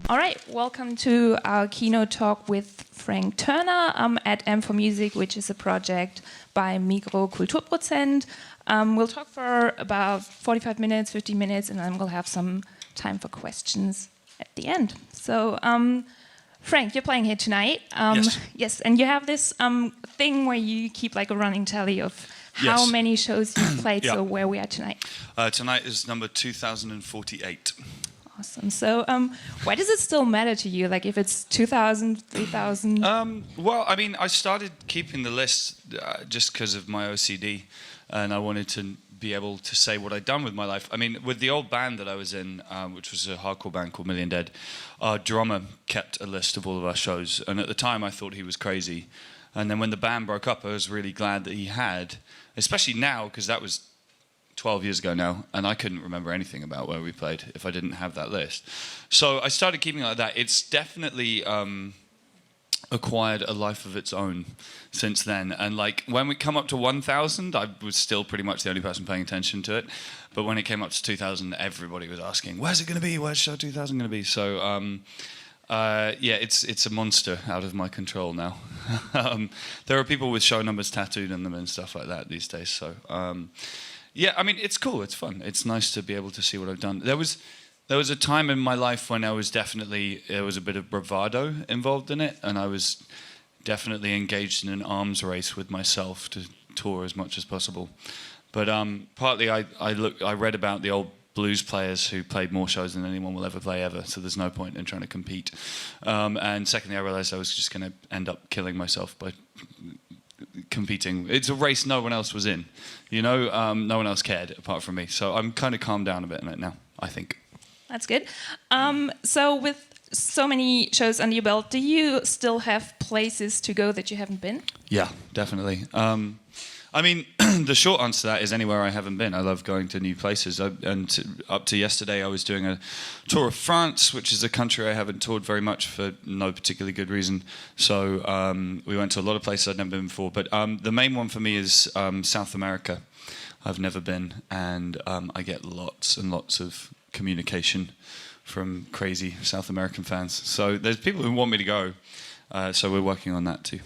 All right, welcome to our keynote talk with Frank Turner at m4music, which is a project by Migros-Kulturprozent. We'll talk for about 45 minutes, 50 minutes, and then we'll have some time for questions at the end. So, Frank, you're playing here tonight. Yes. Yes, and you have this thing where you keep like a running tally of how many shows you've played, so where we are tonight. Tonight is number 2048. Awesome. So why does it still matter to you? Like if it's 2,000, 3,000? Well, I mean, I started keeping the list just because of my OCD, and I wanted to be able to say what I'd done with my life. I mean, with the old band that I was in, which was a hardcore band called Million Dead, our drummer kept a list of all of our shows, and at the time I thought he was crazy. And then when the band broke up, I was really glad that he had, especially now, because that was 12 years ago now, and I couldn't remember anything about where we played if I didn't have that list. So I started keeping it like that. It's definitely acquired a life of its own since then. And like when we come up to 1,000, I was still pretty much the only person paying attention to it. But when it came up to 2,000, everybody was asking, "Where's it going to be? Where's show 2,000 going to be?" So yeah, it's a monster out of my control now. There are people with show numbers tattooed on them and stuff like that these days. So. Yeah, I mean, it's cool, it's fun. It's nice to be able to see what I've done. There was a time in my life when there was a bit of bravado involved in it, and I was definitely engaged in an arms race with myself to tour as much as possible. But partly I read about the old blues players who played more shows than anyone will ever play ever, so there's no point in trying to compete. And secondly, I realized I was just going to end up killing myself by competing. It's a race no one else was in, you know. No one else cared apart from me, so I'm kind of calmed down a bit in it now, I think. That's good. So with so many shows under your belt, do you still have places to go that you haven't been? Yeah, definitely. I mean, the short answer to that is anywhere I haven't been. I love going to new places. Up to yesterday, I was doing a tour of France, which is a country I haven't toured very much for no particularly good reason. So we went to a lot of places I'd never been before. But the main one for me is South America. I've never been, and I get lots and lots of communication from crazy South American fans. So there's people who want me to go. So we're working on that too.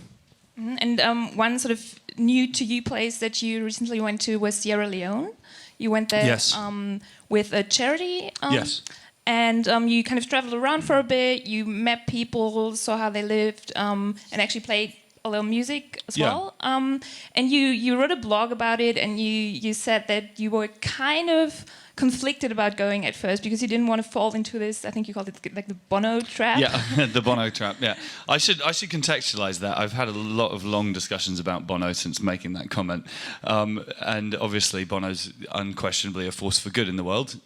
And one sort of new to you place that you recently went to was Sierra Leone. You went there with a charity. Yes. And you kind of traveled around for a bit. You met people, saw how they lived, and actually played a little music as well. And you wrote a blog about it, and you said that you were kind of conflicted about going at first because you didn't want to fall into this, I think you called it like the Bono trap. Yeah, the Bono trap, yeah. I should contextualise that. I've had a lot of long discussions about Bono since making that comment. And obviously Bono's unquestionably a force for good in the world.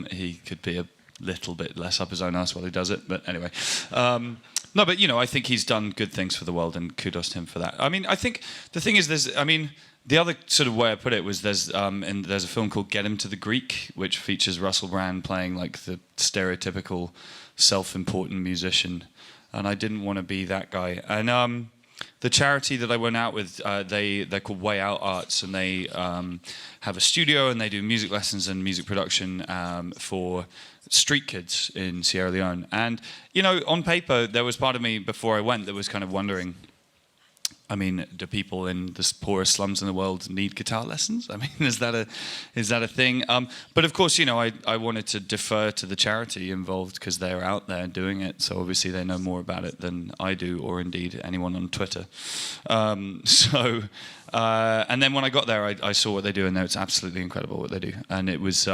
He could be a little bit less up his own arse while he does it, but anyway. No, but you know, I think he's done good things for the world, and kudos to him for that. I mean, I think the thing is, the other sort of way I put it was there's a film called Get Him to the Greek, which features Russell Brand playing like the stereotypical self-important musician, and I didn't want to be that guy. And the charity that I went out with, they're called Way Out Arts, and they have a studio and they do music lessons and music production for street kids in Sierra Leone. And you know, on paper, there was part of me before I went that was kind of wondering, I mean, do people in the poorest slums in the world need guitar lessons? I mean, is that a thing? But of course, you know, I wanted to defer to the charity involved because they're out there doing it. So obviously they know more about it than I do, or indeed anyone on Twitter. And then when I got there, I saw what they do, and it's absolutely incredible what they do. And it was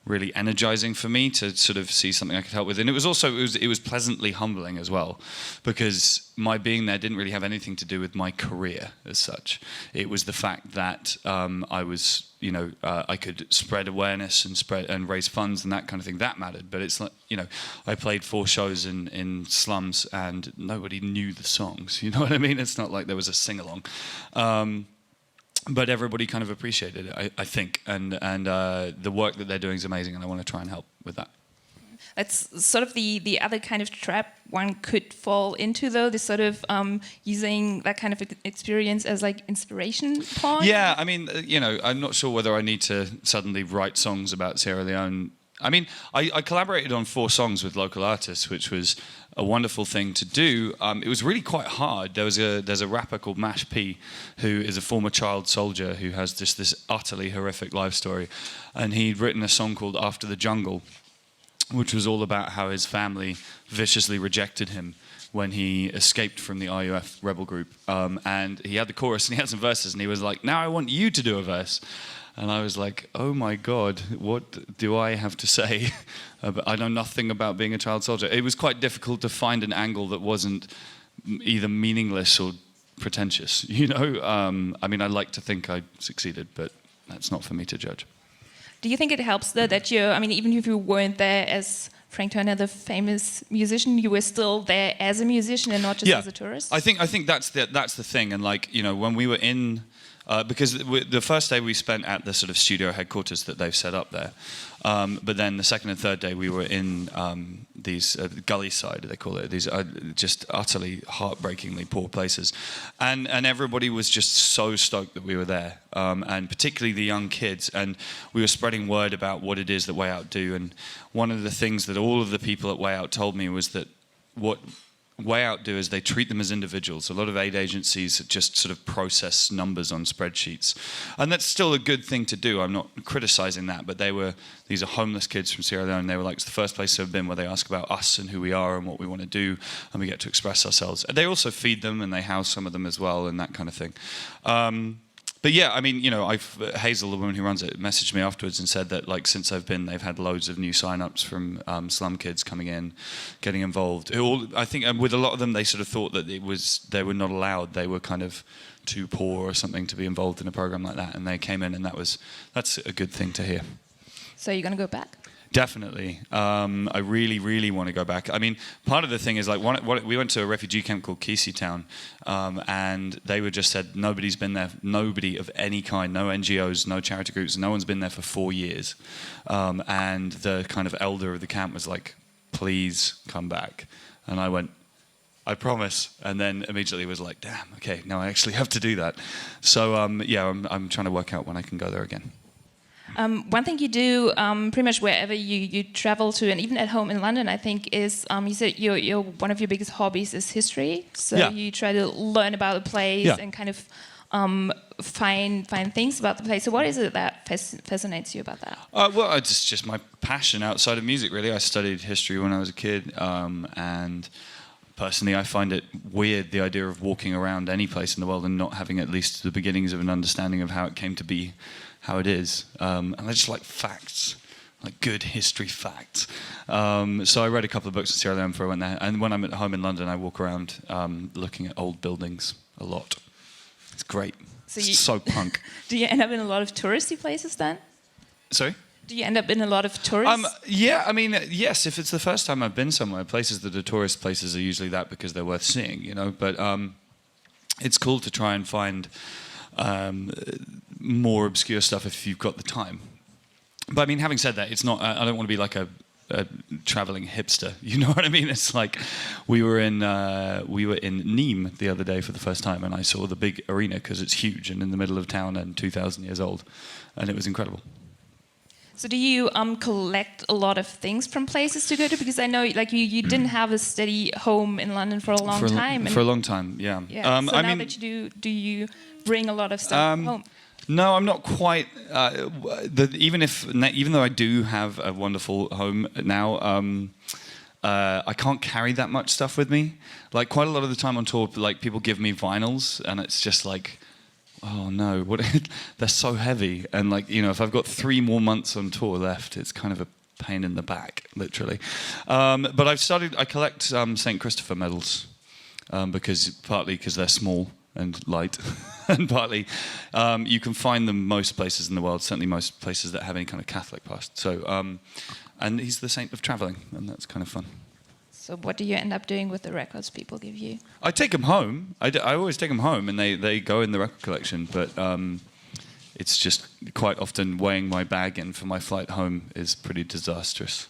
really energizing for me to sort of see something I could help with. And it was also, it was pleasantly humbling as well, because my being there didn't really have anything to do with my career as such. It was the fact that I was, you know, I could spread awareness and raise funds and that kind of thing. That mattered. But it's like, you know, I played 4 shows in slums and nobody knew the songs. You know what I mean? It's not like there was a sing-along. But everybody kind of appreciated it, I think, and the work that they're doing is amazing, and I want to try and help with that. That's sort of the other kind of trap one could fall into, though, this sort of using that kind of experience as like inspiration point. Yeah, I mean, you know, I'm not sure whether I need to suddenly write songs about Sierra Leone I mean, I collaborated on 4 songs with local artists, which was a wonderful thing to do. It was really quite hard. There's a rapper called Mash P, who is a former child soldier who has just this utterly horrific life story, and he'd written a song called After the Jungle, which was all about how his family viciously rejected him when he escaped from the RUF rebel group. And he had the chorus and he had some verses, and he was like, now I want you to do a verse. And I was like, oh my God, what do I have to say? I know nothing about being a child soldier. It was quite difficult to find an angle that wasn't either meaningless or pretentious, you know? I mean, I like to think I succeeded, but that's not for me to judge. Do you think it helps though that I mean, even if you weren't there as Frank Turner, the famous musician, you were still there as a musician and not just as a tourist? I think that's the thing. And like, you know, when we were in, because the first day we spent at the sort of studio headquarters that they've set up there, but then the second and third day we were in these gully side, they call it, these just utterly heartbreakingly poor places, and everybody was just so stoked that we were there, and particularly the young kids, and we were spreading word about what it is that Way Out do. And one of the things that all of the people at Way Out told me was that what Way Out do is they treat them as individuals. A lot of aid agencies just sort of process numbers on spreadsheets, and that's still a good thing to do. I'm not criticizing that, but these are homeless kids from Sierra Leone. They were like, it's the first place I've been where they ask about us and who we are and what we want to do, and we get to express ourselves. And they also feed them and they house some of them as well and that kind of thing. But yeah, I mean, you know, Hazel, the woman who runs it, messaged me afterwards and said that, like, since I've been, they've had loads of new sign-ups from slum kids coming in, getting involved. I think with a lot of them, they sort of thought that they were not allowed. They were kind of too poor or something to be involved in a program like that, and they came in, and that's a good thing to hear. So you're going to go back? Definitely. I really, really want to go back. I mean, part of the thing is, like, we went to a refugee camp called Kisi Town, and they were just said nobody's been there, nobody of any kind, no NGOs, no charity groups, no one's been there for 4 years. And the kind of elder of the camp was like, please come back. And I went, I promise. And then immediately was like, damn, okay, now I actually have to do that. So, yeah, I'm trying to work out when I can go there again. One thing you do pretty much wherever you travel to, and even at home in London, I think, is you said one of your biggest hobbies is history. So you try to learn about a place and kind of find things about the place. So what is it that fascinates you about that? Well, it's just my passion outside of music, really. I studied history when I was a kid, and personally, I find it weird, the idea of walking around any place in the world and not having at least the beginnings of an understanding of how it came to be how it is. And I just like facts, like good history facts. So I read a couple of books in Sierra Leone before I went there. And when I'm at home in London, I walk around looking at old buildings a lot. It's great. It's so punk. Do you end up in a lot of touristy places then? Sorry? Do you end up in a lot of tourists? Yeah, I mean, yes, if it's the first time I've been somewhere, places that are tourist places are usually that because they're worth seeing, you know. But it's cool to try and find more obscure stuff if you've got the time. But I mean, having said that, it's not. I don't want to be like a traveling hipster. You know what I mean? It's like we were in Nîmes the other day for the first time, and I saw the big arena because it's huge and in the middle of town and 2,000 years old, and it was incredible. So do you collect a lot of things from places to go to? Because I know, like, you didn't have a steady home in London for a long time. For a long time, yeah. Yeah. So now that you do you bring a lot of stuff home? No, I'm not quite. Even though I do have a wonderful home now, I can't carry that much stuff with me. Like, quite a lot of the time on tour, like, people give me vinyls, and it's just like, oh no, they're so heavy. And, like, you know, if I've got 3 more months on tour left, it's kind of a pain in the back, literally. But I collect St. Christopher medals, partly because they're small and light, and partly you can find them most places in the world, certainly most places that have any kind of Catholic past. So, and he's the saint of traveling, and that's kind of fun. So what do you end up doing with the records people give you? I take them home. I always take them home, and they go in the record collection, but it's just quite often weighing my bag in for my flight home is pretty disastrous.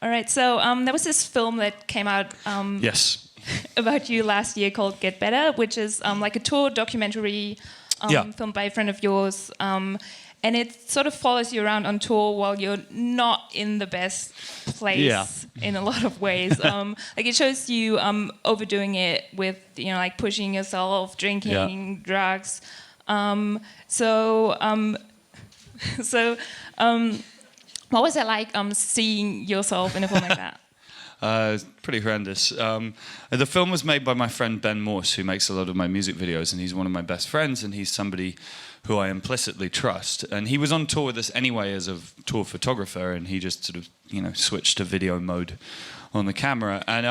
All right, so there was this film that came out yes. about you last year called Get Better, which is like a tour documentary filmed by a friend of yours. and it sort of follows you around on tour while you're not in the best place in a lot of ways. Like it shows you overdoing it with, you know, like pushing yourself, drinking, drugs. What was it like seeing yourself in a film like that? Pretty horrendous. The film was made by my friend Ben Morse, who makes a lot of my music videos, and he's one of my best friends, and he's somebody who I implicitly trust. And he was on tour with us anyway as a tour photographer, and he just sort of, you know, switched to video mode on the camera. And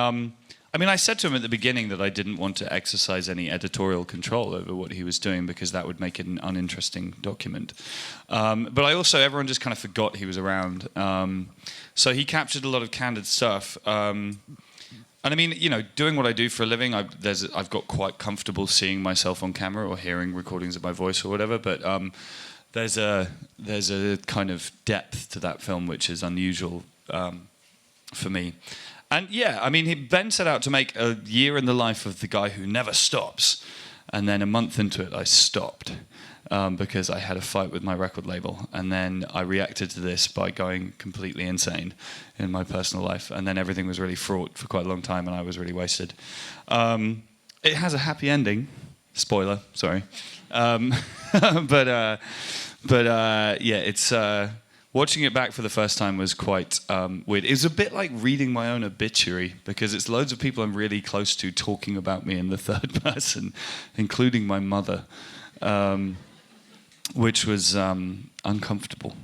I mean, I said to him at the beginning that I didn't want to exercise any editorial control over what he was doing because that would make it an uninteresting document. But I also, everyone just kind of forgot he was around. So he captured a lot of candid stuff. And I mean, you know, doing what I do for a living, I've got quite comfortable seeing myself on camera or hearing recordings of my voice or whatever. But there's a kind of depth to that film which is unusual for me. And yeah, I mean, Ben set out to make a year in the life of the guy who never stops. And then a month into it, I stopped because I had a fight with my record label. And then I reacted to this by going completely insane in my personal life. And then everything was really fraught for quite a long time and I was really wasted. It has a happy ending. Spoiler, sorry. But yeah, it's... watching it back for the first time was quite weird. It was a bit like reading my own obituary because it's loads of people I'm really close to talking about me in the third person, including my mother, which was uncomfortable.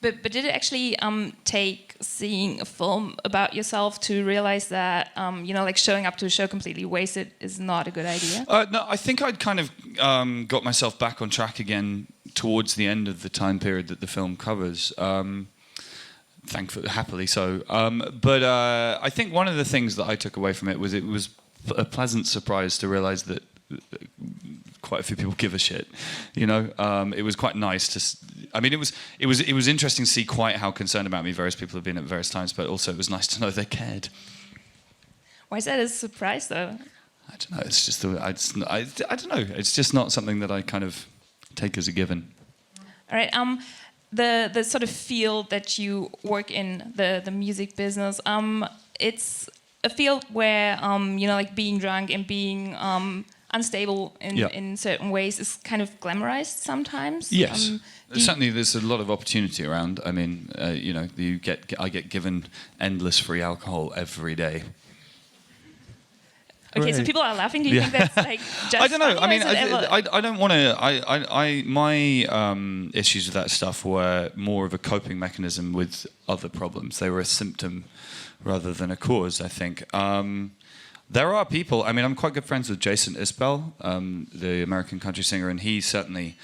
But did it actually take seeing a film about yourself to realize that, you know, like showing up to a show completely wasted is not a good idea? No, I think I'd kind of got myself back on track again towards the end of the time period that the film covers. Thankfully, happily so. But I think one of the things that I took away from it was a pleasant surprise to realize that quite a few people give a shit. You know, it was quite nice to. I mean, it was interesting to see quite how concerned about me various people have been at various times, but also it was nice to know they cared. Why is that a surprise, though? I don't know. It's just I don't know. It's just not something that I kind of take as a given. All right. The sort of field that you work in, the music business, it's a field where you know, like being drunk and being unstable in certain ways is kind of glamorized sometimes. Yes. Certainly, there's a lot of opportunity around. I mean, you know, I get given endless free alcohol every day. Okay, so people are laughing. Do you think that's like just I don't know. I mean, I I don't want to. My issues with that stuff were more of a coping mechanism with other problems. They were a symptom rather than a cause, I think. There are people. I mean, I'm quite good friends with Jason Isbell, the American country singer, and he certainly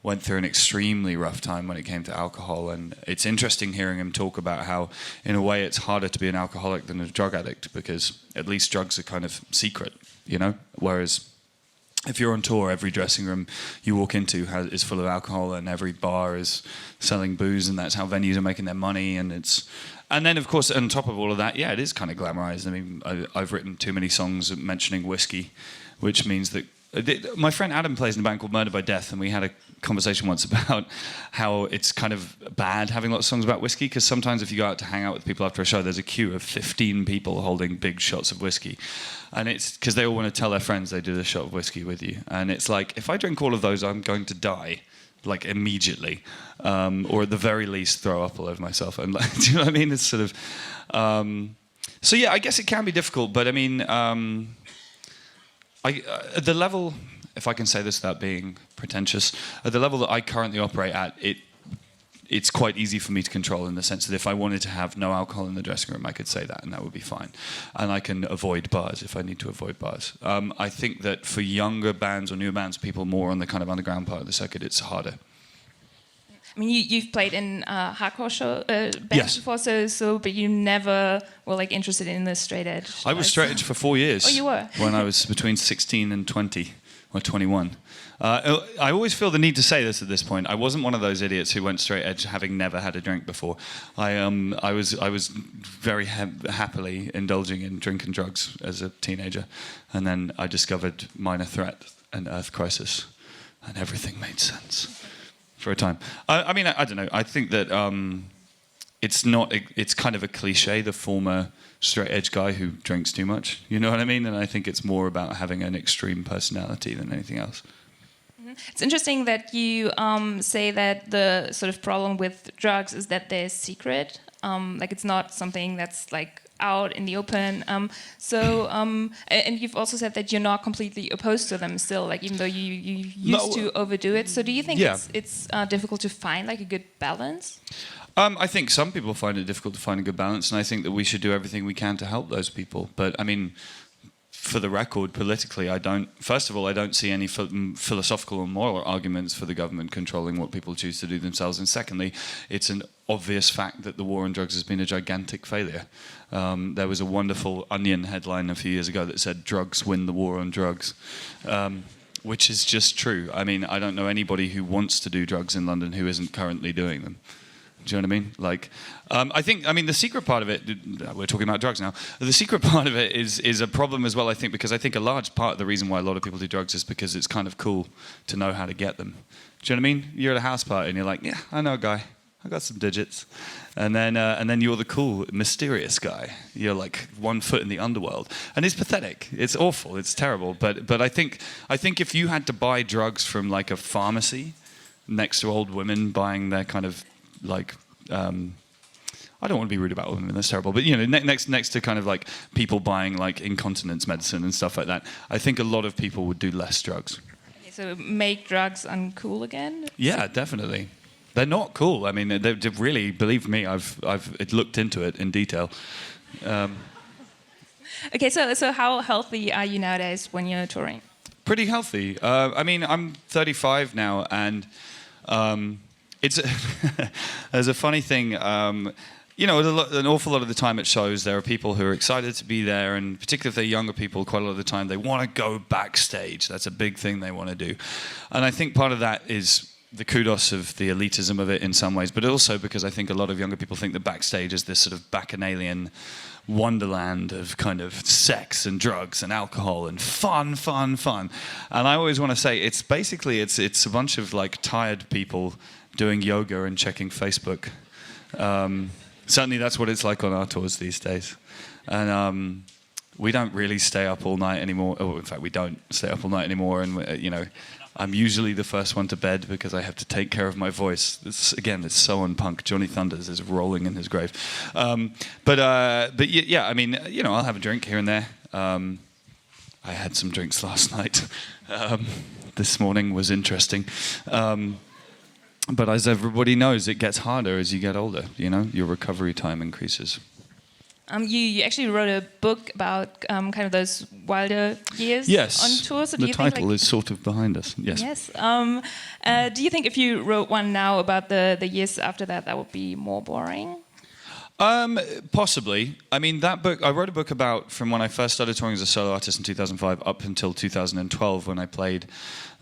went through an extremely rough time when it came to alcohol. And it's interesting hearing him talk about how, in a way, it's harder to be an alcoholic than a drug addict because at least drugs are kind of secret, you know? Whereas if you're on tour, every dressing room you walk into is full of alcohol and every bar is selling booze and that's how venues are making their money. And then, of course, on top of all of that, yeah, it is kind of glamorized. I mean, I've written too many songs mentioning whiskey, which means that my friend Adam plays in a band called Murder by Death, and we had a conversation once about how it's kind of bad having lots of songs about whiskey, because sometimes if you go out to hang out with people after a show, there's a queue of 15 people holding big shots of whiskey. And it's because they all want to tell their friends they did a shot of whiskey with you. And it's like, if I drink all of those, I'm going to die. Like immediately, or at the very least throw up all over myself. And like, do you know what I mean? It's sort of so yeah. I guess it can be difficult, but I mean, at the level, if I can say this without being pretentious, at the level that I currently operate at, it's quite easy for me to control in the sense that if I wanted to have no alcohol in the dressing room, I could say that and that would be fine. And I can avoid bars if I need to avoid bars. I think that for younger bands or newer bands, people more on the kind of underground part of the circuit, it's harder. I mean, you've played in hardcore bands before, but you never were like interested in the straight edge. I was straight edge for 4 years. Oh, you were? When I was between 16 and 20 or 21. I always feel the need to say this at this point. I wasn't one of those idiots who went straight edge having never had a drink before. I was very happily indulging in drink and drugs as a teenager, and then I discovered Minor Threat and Earth Crisis, and everything made sense. for a time. I mean, I don't know. I think that it's kind of a cliche, the former straight edge guy who drinks too much. You know what I mean? And I think it's more about having an extreme personality than anything else. It's interesting that you say that the sort of problem with drugs is that they're secret. Like it's not something that's like out in the open. And you've also said that you're not completely opposed to them still, like even though you used to overdo it. So do you think it's difficult to find like a good balance? I think some people find it difficult to find a good balance, and I think that we should do everything we can to help those people. But I mean, for the record, politically, first of all, I don't see any philosophical or moral arguments for the government controlling what people choose to do themselves. And secondly, it's an obvious fact that the war on drugs has been a gigantic failure. There was a wonderful Onion headline a few years ago that said, "Drugs win the war on drugs," which is just true. I mean, I don't know anybody who wants to do drugs in London who isn't currently doing them. Do you know what I mean? Like, I mean, the secret part of it, we're talking about drugs now, the secret part of it is a problem as well, I think, because I think a large part of the reason why a lot of people do drugs is because it's kind of cool to know how to get them. Do you know what I mean? You're at a house party and you're like, yeah, I know a guy. I got some digits. And then you're the cool, mysterious guy. You're like 1 foot in the underworld. And it's pathetic. It's awful. It's terrible. But I think if you had to buy drugs from like a pharmacy next to old women buying their kind of like I don't want to be rude about women, that's terrible, but you know, next to kind of like people buying like incontinence medicine and stuff like that, I think a lot of people would do less drugs. Okay, so make drugs uncool again? Yeah, definitely. They're not cool. I mean, they really, believe me, I've looked into it in detail. Okay, so how healthy are you nowadays when you're touring? Pretty healthy. I mean, I'm 35 now, and it's there's a funny thing. You know, an awful lot of the time at shows, there are people who are excited to be there, and particularly if they're younger people, quite a lot of the time they want to go backstage. That's a big thing they want to do. And I think part of that is the kudos of the elitism of it in some ways, but also because I think a lot of younger people think that backstage is this sort of bacchanalian wonderland of kind of sex and drugs and alcohol and fun. And I always want to say it's basically it's a bunch of like tired people doing yoga and checking Facebook. Certainly that's what it's like on our tours these days. And we don't really stay up all night anymore. Oh, in fact, we don't stay up all night anymore. And, you know, I'm usually the first one to bed because I have to take care of my voice. It's so unpunk. Johnny Thunders is rolling in his grave. But yeah, I mean, you know, I'll have a drink here and there. I had some drinks last night. This morning was interesting. But as everybody knows, it gets harder as you get older, you know? Your recovery time increases. You actually wrote a book about kind of those wilder years on tour. So do the title is sort of behind us, yes. Yes. Do you think if you wrote one now about the years after that, that would be more boring? Possibly. I mean, that book, I wrote a book about from when I first started touring as a solo artist in 2005 up until 2012 when I played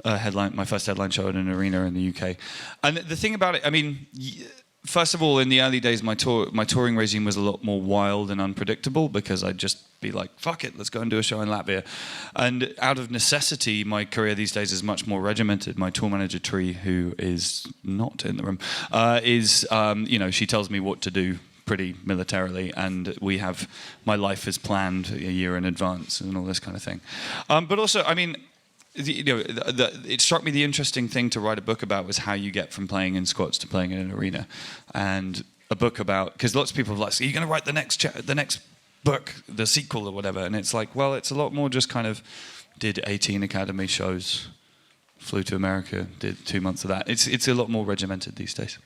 my first headline show at an arena in the UK. And the thing about it, I mean, first of all, in the early days, my touring regime was a lot more wild and unpredictable because I'd just be like, fuck it, let's go and do a show in Latvia. And out of necessity, my career these days is much more regimented. My tour manager, Tree, who is not in the room, you know, she tells me what to do pretty militarily, and my life is planned a year in advance and all this kind of thing. But also, I mean, you know, it struck me the interesting thing to write a book about was how you get from playing in squats to playing in an arena, and a book about, because lots of people are like, so you're going to write the next book, the sequel or whatever, and it's like, well, it's a lot more just kind of did 18 Academy shows, flew to America, did 2 months of that. It's a lot more regimented these days.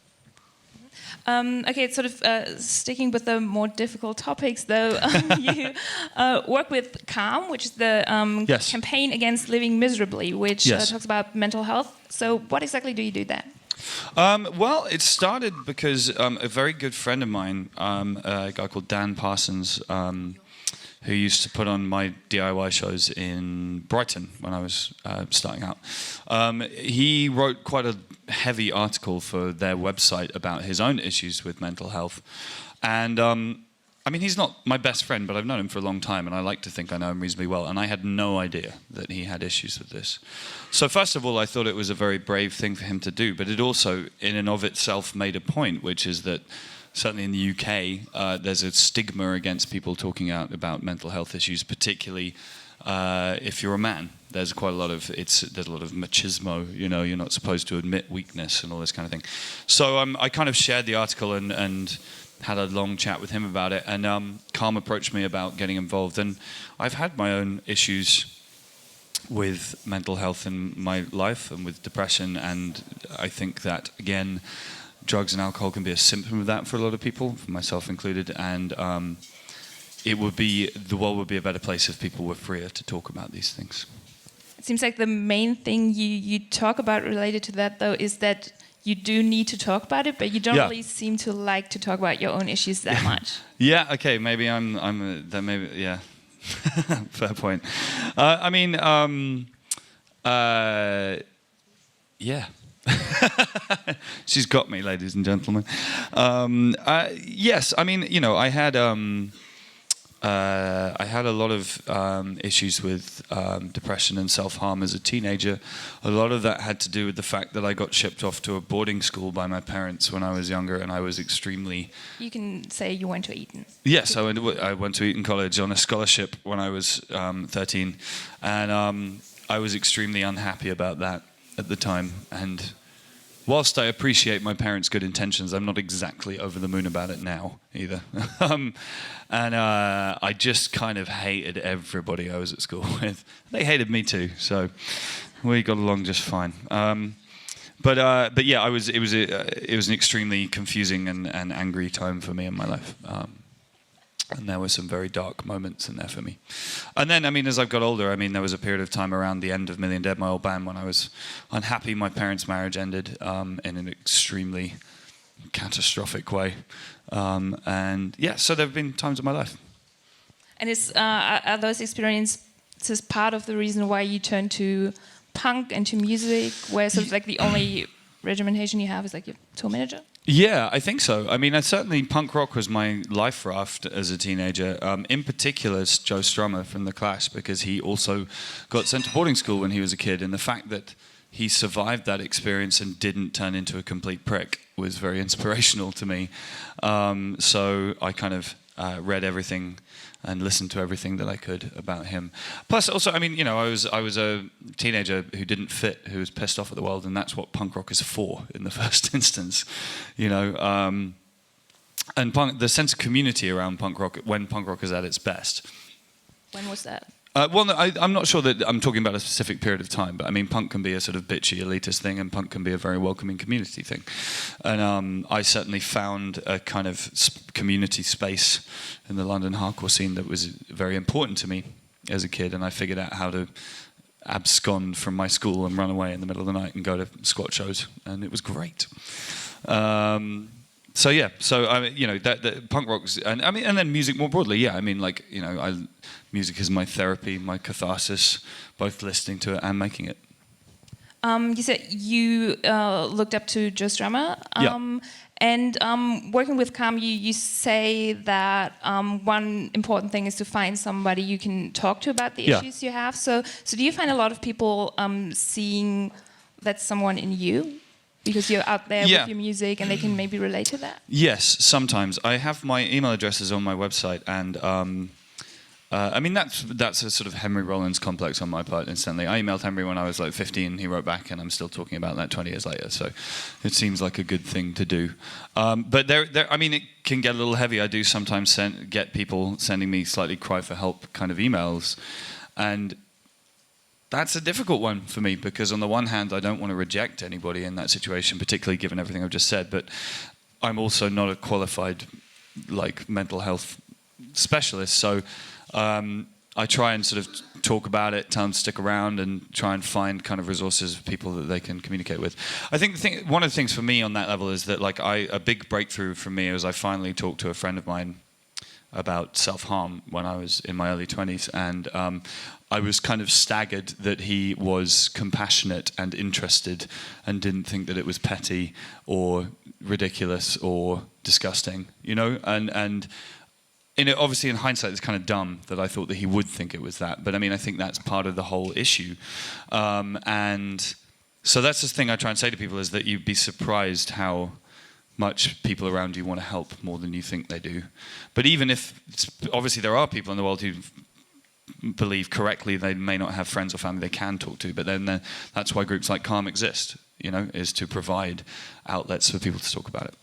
Okay, sort of sticking with the more difficult topics, though, you work with Calm, which is the campaign against living miserably, which talks about mental health. So what exactly do you do there? Well, it started because a very good friend of mine, a guy called Dan Parsons, who used to put on my DIY shows in Brighton when I was starting out. He wrote quite a heavy article for their website about his own issues with mental health. And I mean, he's not my best friend, but I've known him for a long time, and I like to think I know him reasonably well, and I had no idea that he had issues with this. So first of all, I thought it was a very brave thing for him to do, but it also, in and of itself, made a point, which is that certainly in the UK, there's a stigma against people talking out about mental health issues, particularly if you're a man. There's a lot of machismo, you know, you're not supposed to admit weakness and all this kind of thing. So I kind of shared the article and had a long chat with him about it, and Calm approached me about getting involved, and I've had my own issues with mental health in my life and with depression, and I think that, again, drugs and alcohol can be a symptom of that for a lot of people, myself included, and the world would be a better place if people were freer to talk about these things. It seems like the main thing you talk about related to that, though, is that you do need to talk about it, but you don't really seem to like to talk about your own issues that much. Yeah, okay, maybe yeah. Fair point. Yeah. She's got me, ladies and gentlemen. Yes, I mean, you know, I had a lot of issues with depression and self-harm as a teenager. A lot of that had to do with the fact that I got shipped off to a boarding school by my parents when I was younger, and I was extremely... You can say you went to Eton. Yes, I went to Eton College on a scholarship when I was 13, and I was extremely unhappy about that at the time, and whilst I appreciate my parents' good intentions, I'm not exactly over the moon about it now either. And I just kind of hated everybody I was at school with. They hated me too, so we got along just fine. But yeah, it was an extremely confusing and angry time for me in my life. And there were some very dark moments in there for me. And then, I mean, as I've got older, I mean, there was a period of time around the end of Million Dead, my old band, when I was unhappy. My parents' marriage ended in an extremely catastrophic way. And yeah, so there have been times in my life. And are those experiences part of the reason why you turned to punk and to music, where sort of like the only regimentation you have is like your tour manager? Yeah, I think so. I mean, certainly punk rock was my life raft as a teenager. In particular, it's Joe Strummer from The Clash, because he also got sent to boarding school when he was a kid, and the fact that he survived that experience and didn't turn into a complete prick was very inspirational to me. So I kind of read everything and listened to everything that I could about him. Plus, also, I mean, you know, I was a teenager who didn't fit, who was pissed off at the world, and that's what punk rock is for in the first instance, you know. And the sense of community around punk rock, when punk rock is at its best. When was that? Well, no, I'm not sure that I'm talking about a specific period of time, but I mean, punk can be a sort of bitchy, elitist thing, and punk can be a very welcoming community thing. And I certainly found a kind of community space in the London hardcore scene that was very important to me as a kid, and I figured out how to abscond from my school and run away in the middle of the night and go to squat shows, and it was great. So yeah, you know, that punk rock's, and I mean, and then music more broadly. Yeah, I mean, like, you know, music is my therapy, my catharsis, both listening to it and making it. You said you looked up to Joe Strummer. Yeah. And working with Calm, you say that one important thing is to find somebody you can talk to about the issues you have. So do you find a lot of people seeing that someone in you? Because you're out there with your music and they can maybe relate to that? Yes, sometimes. I have my email addresses on my website, and I mean, that's a sort of Henry Rollins complex on my part, incidentally. I emailed Henry when I was like 15, he wrote back, and I'm still talking about that 20 years later, so it seems like a good thing to do. But I mean, it can get a little heavy. I do sometimes get people sending me slightly cry for help kind of emails, and that's a difficult one for me, because on the one hand, I don't want to reject anybody in that situation, particularly given everything I've just said, but I'm also not a qualified like mental health specialist, so I try and sort of talk about it, tell them to stick around, and try and find kind of resources of people that they can communicate with. I think one of the things for me on that level is that like a big breakthrough for me was I finally talked to a friend of mine about self-harm when I was in my early 20s, and I was kind of staggered that he was compassionate and interested and didn't think that it was petty or ridiculous or disgusting, you know, and obviously in hindsight, it's kind of dumb that I thought that he would think it was that. But I mean, I think that's part of the whole issue. And so that's the thing I try and say to people is that you'd be surprised how much people around you want to help more than you think they do. But even if, obviously there are people in the world who believe correctly they may not have friends or family they can talk to, but then that's why groups like Calm exist, is to provide outlets for people to talk about it.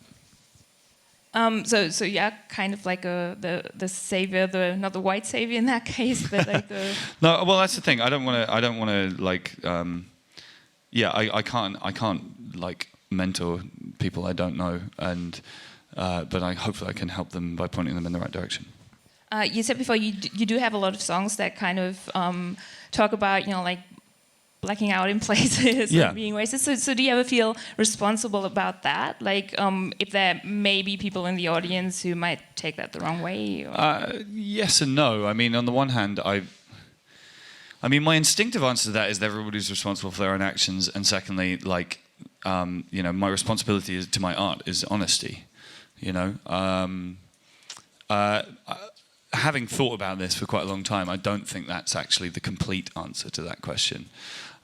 So yeah, kind of like the savior, not the white savior in that case, but like the. No, well that's the thing. I don't want to like. I can't like mentor people I don't know, and but hopefully I can help them by pointing them in the right direction. You said before you do have a lot of songs that kind of talk about like blacking out in places, yeah. and being racist. So do you ever feel responsible about that? Like if there may be people in the audience who might take that the wrong way? Yes and no. I mean, on the one hand, my instinctive answer to that is that everybody's responsible for their own actions, and secondly, like my responsibility to my art is honesty. Having thought about this for quite a long time, I don't think that's actually the complete answer to that question.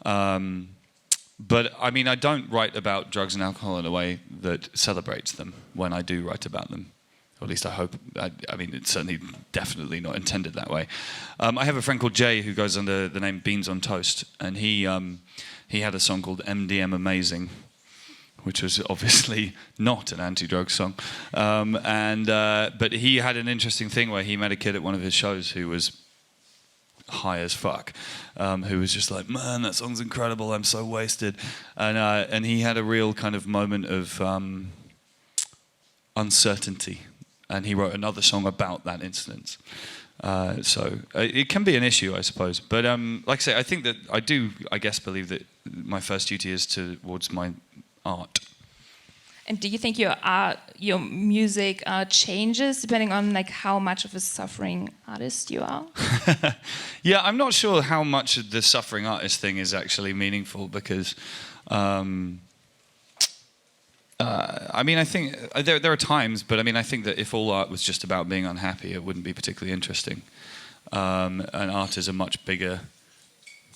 But I mean, I don't write about drugs and alcohol in a way that celebrates them when I do write about them. Or at least I hope. I mean, it's certainly definitely not intended that way. I have a friend called Jay who goes under the name Beans on Toast, and he had a song called MDM Amazing, which was obviously not an anti-drug song. But he had an interesting thing where he met a kid at one of his shows who was high as fuck, who was just like, man, that song's incredible, I'm so wasted. And he had a real kind of moment of uncertainty. And he wrote another song about that incident. So it can be an issue, I suppose. But like I say, I think that I guess, believe that my first duty is towards my art. And do you think your music changes depending on like how much of a suffering artist you are? Yeah, I'm not sure how much of the suffering artist thing is actually meaningful because, I mean, I think there are times, but I mean, I think that if all art was just about being unhappy, it wouldn't be particularly interesting. And art is a much bigger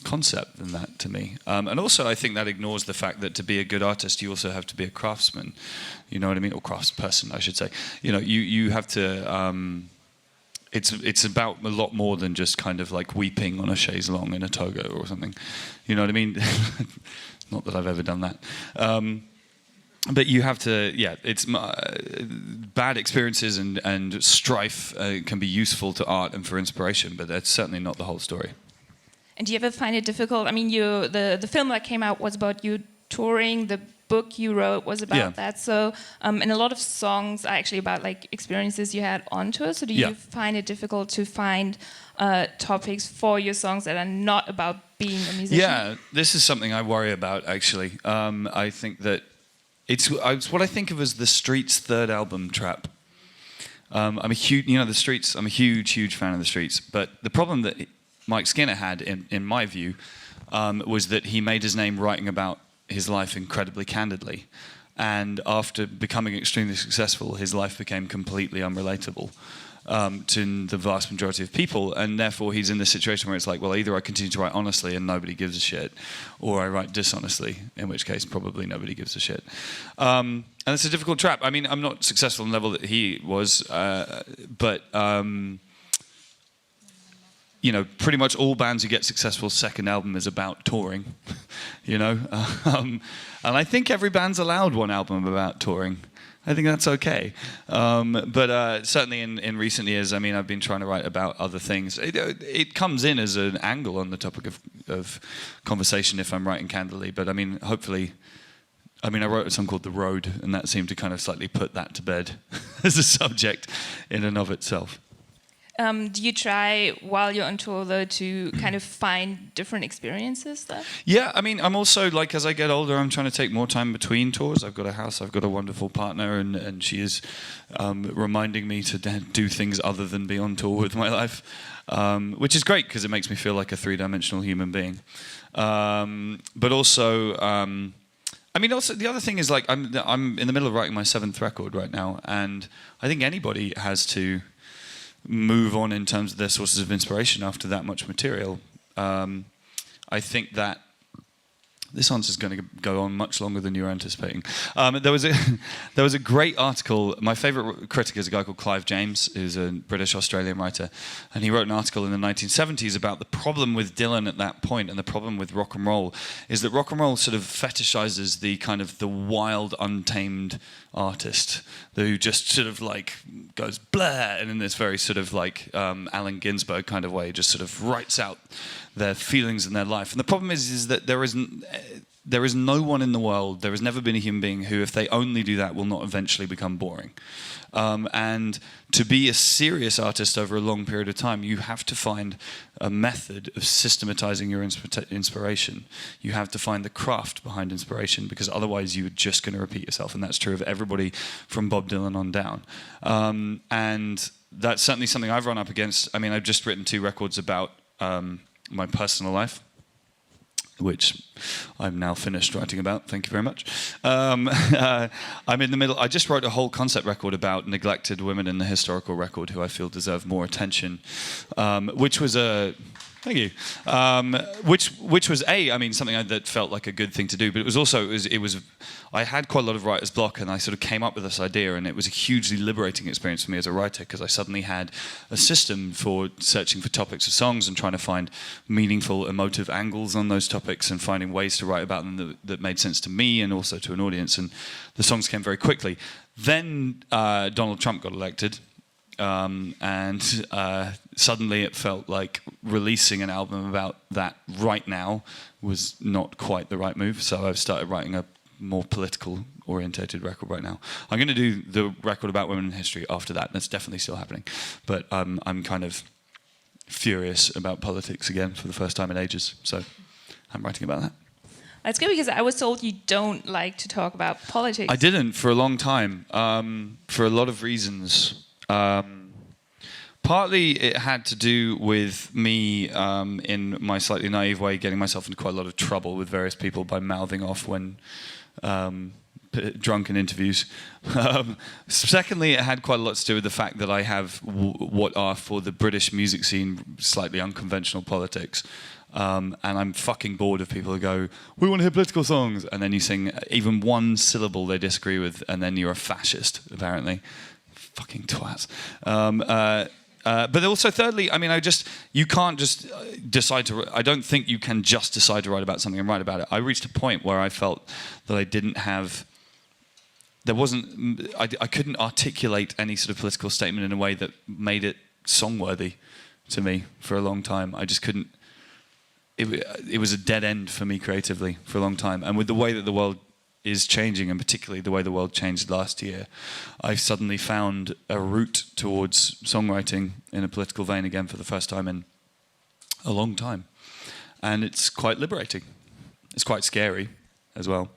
concept than that to me. And also I think that ignores the fact that to be a good artist you also have to be a craftsman, you know what I mean, or craftsperson I should say. You have to it's about a lot more than just kind of like weeping on a chaise longue in a toga or something, you know what I mean. Not that I've ever done that. But you have to, it's bad experiences and strife can be useful to art and for inspiration, but that's certainly not the whole story. And do you ever find it difficult? I mean, the film that came out was about you touring. The book you wrote was about that. So, and a lot of songs are actually about like experiences you had on tour. So, do you find it difficult to find topics for your songs that are not about being a musician? Yeah, this is something I worry about actually. I think that it's what I think of as the Streets' third album trap. I'm a huge, the Streets. I'm a huge fan of the Streets. But the problem that Mike Skinner had, in my view, was that he made his name writing about his life incredibly candidly. And after becoming extremely successful, his life became completely unrelatable to the vast majority of people. And therefore, he's in this situation where it's like, well, either I continue to write honestly and nobody gives a shit, or I write dishonestly, in which case probably nobody gives a shit. And it's a difficult trap. I mean, I'm not successful on the level that he was, but... pretty much all bands who get successful second album is about touring, and I think every band's allowed one album about touring. I think that's okay. But certainly in recent years, I mean, I've been trying to write about other things. It comes in as an angle on the topic of conversation if I'm writing candidly. But I mean, hopefully, I wrote a song called The Road, and that seemed to kind of slightly put that to bed as a subject in and of itself. Do you try, while you're on tour, though, to kind of find different experiences there? Yeah, I mean, I'm also, like, as I get older, I'm trying to take more time between tours. I've got a house, I've got a wonderful partner, and she is reminding me to do things other than be on tour with my life, which is great, because it makes me feel like a three-dimensional human being. But also... also the other thing is, like, I'm in the middle of writing my 7th record right now, and I think anybody has to move on in terms of their sources of inspiration after that much material. I think that this answer is going to go on much longer than you were anticipating. There was a great article. My favourite critic is a guy called Clive James, who's a British-Australian writer, and he wrote an article in the 1970s about the problem with Dylan at that point, and the problem with rock and roll is that rock and roll sort of fetishizes the kind of the wild, untamed artist who just sort of like goes blah, and in this very sort of like Allen Ginsberg kind of way, just sort of writes out their feelings and their life. And the problem is that there is no one in the world, there has never been a human being who, if they only do that, will not eventually become boring. And to be a serious artist over a long period of time, you have to find a method of systematizing your inspiration. You have to find the craft behind inspiration, because otherwise you're just going to repeat yourself. And that's true of everybody from Bob Dylan on down. And that's certainly something I've run up against. I mean, I've just written 2 records about my personal life, which I'm now finished writing about. Thank you very much. I'm in the middle. I just wrote a whole concept record about neglected women in the historical record who I feel deserve more attention, which was a... Thank you. Which was I mean, something that felt like a good thing to do, but it was also I had quite a lot of writer's block, and I sort of came up with this idea, and it was a hugely liberating experience for me as a writer, because I suddenly had a system for searching for topics of songs and trying to find meaningful, emotive angles on those topics, and finding ways to write about them that made sense to me and also to an audience. And the songs came very quickly. Then Donald Trump got elected. And suddenly it felt like releasing an album about that right now was not quite the right move. So I've started writing a more political orientated record right now. I'm going to do the record about women in history after that. That's definitely still happening. But I'm kind of furious about politics again for the first time in ages. So I'm writing about that. That's good, because I was told you don't like to talk about politics. I didn't for a long time, for a lot of reasons. Partly it had to do with me, in my slightly naive way, getting myself into quite a lot of trouble with various people by mouthing off when drunk in interviews. Secondly, it had quite a lot to do with the fact that I have what are, for the British music scene, slightly unconventional politics. And I'm fucking bored of people who go, we want to hear political songs, and then you sing even one syllable they disagree with, and then you're a fascist, apparently. Fucking twats. But also, thirdly, I mean, you can't just decide to. I don't think you can just decide to write about something and write about it. I reached a point where I felt that I didn't have. I couldn't articulate any sort of political statement in a way that made it song-worthy to me for a long time. I just couldn't. It was a dead end for me creatively for a long time. And with the way that the world is changing, and particularly the way the world changed last year, I suddenly found a route towards songwriting in a political vein again for the first time in a long time. And it's quite liberating. It's quite scary as well.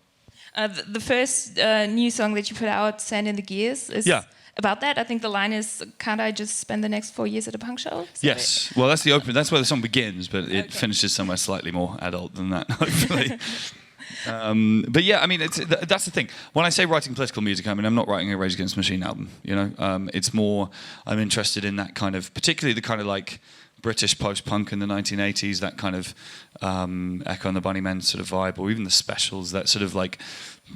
The first new song that you put out, Sand in the Gears, is about that. I think the line is, can't I just spend the next 4 years at a punk show? Yes. Well, that's the open. That's where the song begins, but it finishes somewhere slightly more adult than that, hopefully. But yeah, I mean, that's the thing. When I say writing political music, I mean, I'm not writing a Rage Against the Machine album, you know? It's more, I'm interested in that kind of, particularly the kind of like British post-punk in the 1980s, that kind of Echo and the Bunnymen sort of vibe, or even the Specials, that sort of like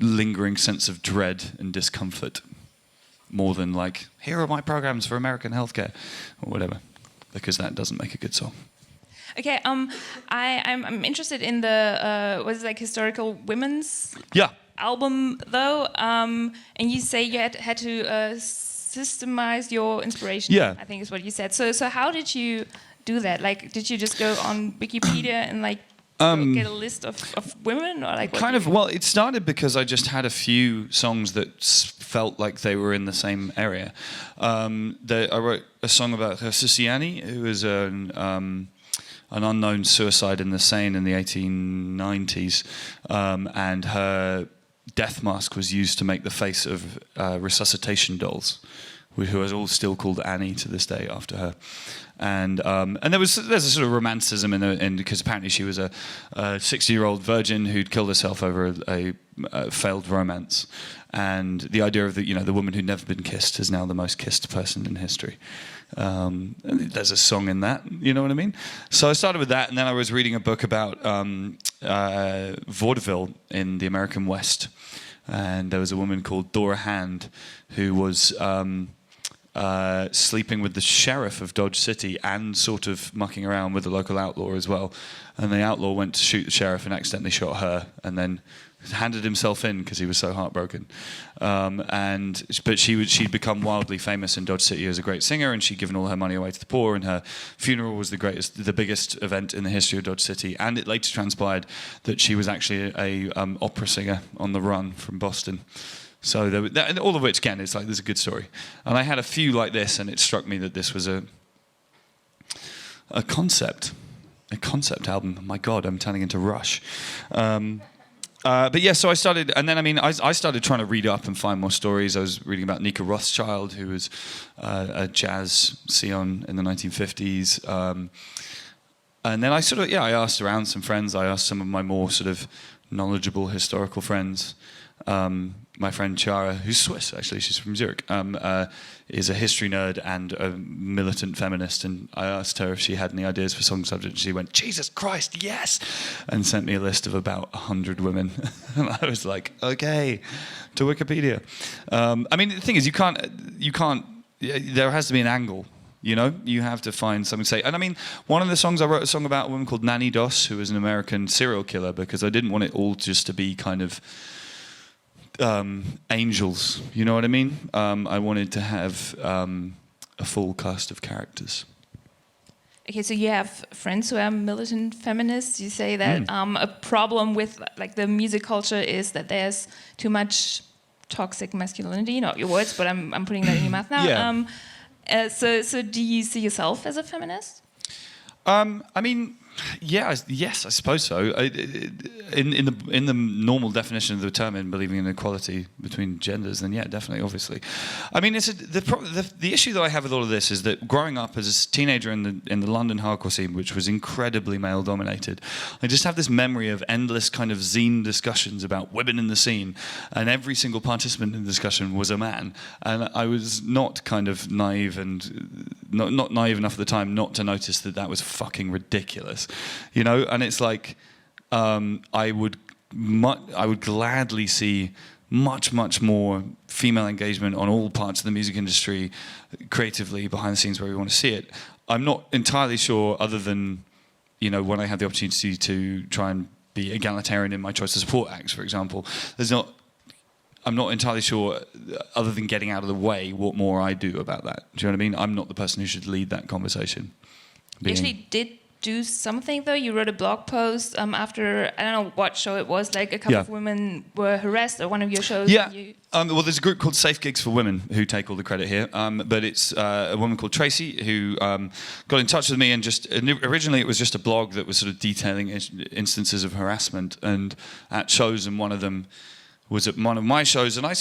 lingering sense of dread and discomfort, more than like, here are my programs for American healthcare, or whatever, because that doesn't make a good song. Okay, I'm interested in the what is it, like historical women's album though, and you say you had to systemize your inspiration. Yeah, I think is what you said. So how did you do that? Like, did you just go on Wikipedia and like get a list of women, or like what kind of? Well, it started because I just had a few songs that felt like they were in the same area. I wrote a song about Sisiani, who was an unknown suicide in the Seine in the 1890s, and her death mask was used to make the face of resuscitation dolls, who is all still called Annie to this day after her. And there's a sort of romanticism in because apparently she was a 60-year-old virgin who'd killed herself over a failed romance, and the idea of the woman who'd never been kissed is now the most kissed person in history. And there's a song in that, you know what I mean? So I started with that, and then I was reading a book about vaudeville in the American West, and there was a woman called Dora Hand who was sleeping with the sheriff of Dodge City and sort of mucking around with the local outlaw as well. And the outlaw went to shoot the sheriff and accidentally shot her, and then handed himself in because he was so heartbroken. But she'd become wildly famous in Dodge City as a great singer, and she'd given all her money away to the poor, and her funeral was the biggest event in the history of Dodge City. And it later transpired that she was actually a opera singer on the run from Boston. So and all of which, again, is like, there's a good story. And I had a few like this, and it struck me that this was a concept album. My God, I'm turning into Rush. But yeah, so I started, and then I started trying to read up and find more stories. I was reading about Nika Rothschild, who was a jazz scion in the 1950s. And then I asked around some friends. I asked some of my more sort of knowledgeable historical friends. My friend Chara, who's Swiss actually, she's from Zurich, is a history nerd and a militant feminist, and I asked her if she had any ideas for song subjects. She went, "Jesus Christ, yes!" and sent me a list of about 100 women. And I was like, okay, to Wikipedia. The thing is, you can't. There has to be an angle. You have to find something to say. And one of the songs, I wrote a song about a woman called Nanny Doss, who was an American serial killer, because I didn't want it all just to be kind of angels, you know what I mean? I wanted to have a full cast of characters. Okay, so you have friends who are militant feminists. You say that a problem with the music culture is that there's too much toxic masculinity. Not your words, but I'm putting that in your mouth now. Yeah. So do you see yourself as a feminist? Yes, I suppose so. In the normal definition of the term, in believing in equality between genders, then yeah, definitely, obviously. The issue that I have with all of this is that growing up as a teenager in the London hardcore scene, which was incredibly male dominated, I just have this memory of endless kind of zine discussions about women in the scene, and every single participant in the discussion was a man, and I was not kind of naive and not naive enough at the time not to notice that was fucking ridiculous. And it's like I would gladly see much more female engagement on all parts of the music industry, creatively, behind the scenes, where we want to see it. I'm not entirely sure, other than when I had the opportunity to try and be egalitarian in my choice to support acts, for example. I'm not entirely sure, other than getting out of the way, what more I do about that. Do you know what I mean? I'm not the person who should lead that conversation. You actually did do something, though. You wrote a blog post after, I don't know what show it was, a couple of women were harassed at one of your shows. Yeah. Well, there's a group called Safe Gigs for Women who take all the credit here. But it's a woman called Tracy who got in touch with me, and originally it was just a blog that was sort of detailing instances of harassment and at shows, and one of them was at one of my shows, and I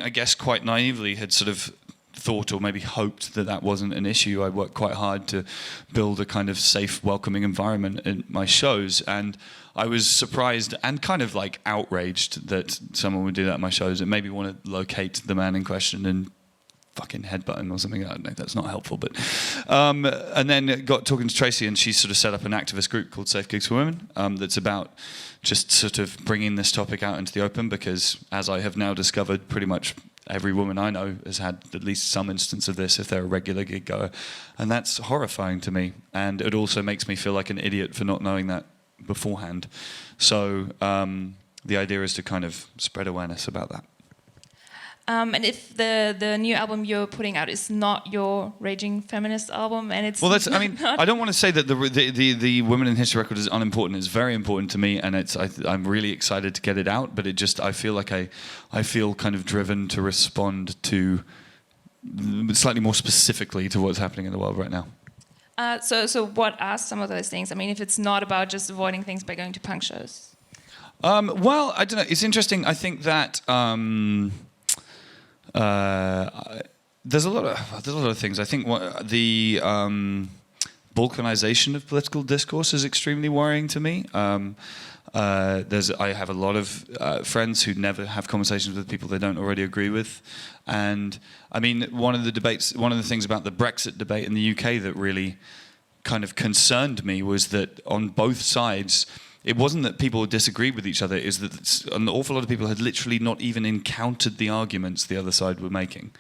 guess quite naively had sort of thought or maybe hoped that wasn't an issue. I worked quite hard to build a kind of safe, welcoming environment in my shows, and I was surprised and kind of outraged that someone would do that at my shows and maybe want to locate the man in question and fucking headbutt him or something. I don't know, that's not helpful, but and then got talking to Tracy, and she sort of set up an activist group called Safe Gigs for Women that's about just sort of bringing this topic out into the open, because as I have now discovered, pretty much every woman I know has had at least some instance of this if they're a regular gig goer, and that's horrifying to me, and it also makes me feel like an idiot for not knowing that beforehand. So the idea is to kind of spread awareness about that. And if the new album you're putting out is not your raging feminist album, and it's I don't want to say that the Women in History record is unimportant. It's very important to me, and I'm really excited to get it out. But I feel like I feel kind of driven to respond to slightly more specifically to what's happening in the world right now. So what are some of those things? If it's not about just avoiding things by going to punk shows. Well, I don't know. It's interesting. I think that. there's a lot of things. I think the balkanization of political discourse is extremely worrying to me. I have a lot of friends who never have conversations with people they don't already agree with, and I mean, one of the things about the Brexit debate in the UK that really kind of concerned me was that on both sides, it wasn't that people disagreed with each other, is that an awful lot of people had literally not even encountered the arguments the other side were making.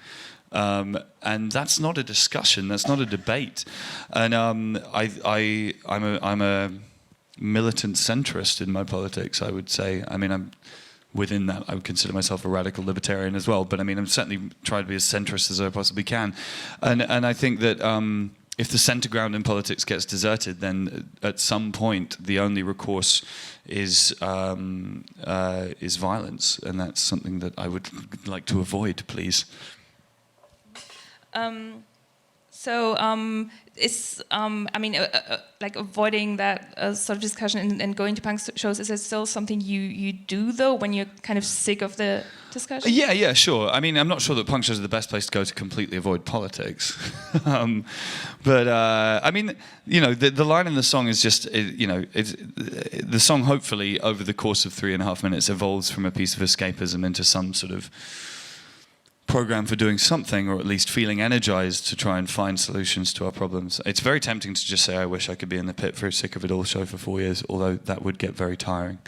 And that's not a discussion, that's not a debate. And I'm a militant centrist in my politics, I would say. I mean, within that, I would consider myself a radical libertarian as well. But I mean, I'm certainly trying to be as centrist as I possibly can. And I think that if the centre ground in politics gets deserted, then at some point the only recourse is violence, and that's something that I would like to avoid, please. Like avoiding that sort of discussion and going to punk shows, is it still something you do though when you're kind of sick of the discussion? Yeah, sure. I mean, I'm not sure that punk shows are the best place to go to completely avoid politics. But I mean, you know, the line in the song is just, the song hopefully over the course of 3.5 minutes evolves from a piece of escapism into some sort of program for doing something, or at least feeling energized to try and find solutions to our problems. It's very tempting to just say, I wish I could be in the pit for a sick of it all show for 4 years, although that would get very tiring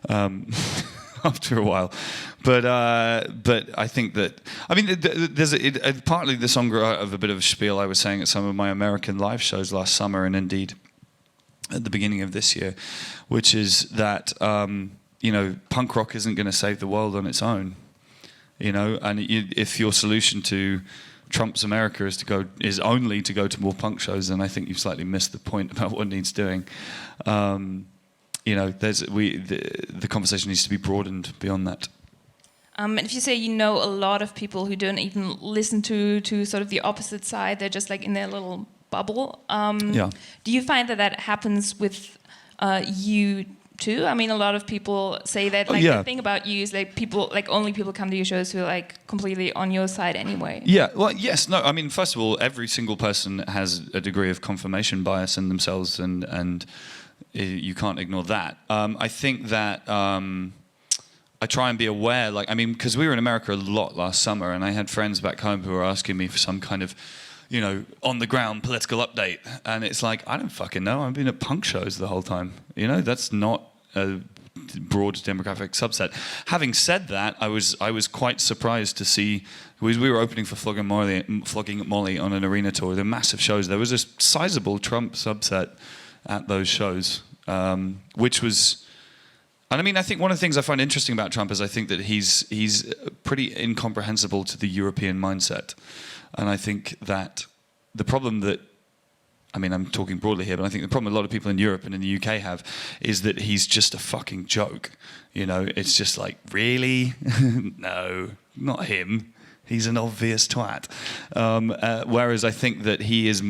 after a while. But I think that, I mean, partly the song grew out of a bit of a spiel I was saying at some of my American live shows last summer, and indeed at the beginning of this year, which is that, punk rock isn't going to save the world on its own. You know, and if your solution to Trump's America is only to go to more punk shows, then I think you've slightly missed the point about what needs doing. The conversation needs to be broadened beyond that. And if you say you know a lot of people who don't even listen to sort of the opposite side, they're just like in their little bubble. Do you find that happens with you too? I mean, a lot of people say that the thing about you is only people come to your shows who are like completely on your side anyway. Yeah, well, yes, no, I mean, first of all, every single person has a degree of confirmation bias in themselves, and you can't ignore that. I think that I try and be aware, because we were in America a lot last summer, and I had friends back home who were asking me for some kind of on the ground political update, and it's like, I don't fucking know. I've been at punk shows the whole time. That's not a broad demographic subset. Having said that, I was quite surprised to see we were opening for Flogging Molly on an arena tour. They're massive shows. There was a sizable Trump subset at those shows, which was. And I mean, I think one of the things I find interesting about Trump is I think that he's pretty incomprehensible to the European mindset. And I think that the problem that, I mean, I'm talking broadly here, but I think the problem a lot of people in Europe and in the UK have is that he's just a fucking joke. It's just like, really? No, not him. He's an obvious twat. Whereas I think that he's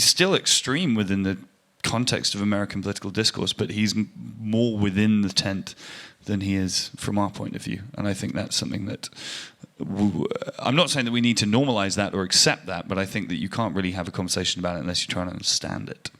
still extreme within the context of American political discourse, but he's more within the tent than he is from our point of view. And I think that's something that I'm not saying that we need to normalize that or accept that, but I think that you can't really have a conversation about it unless you're trying to understand it.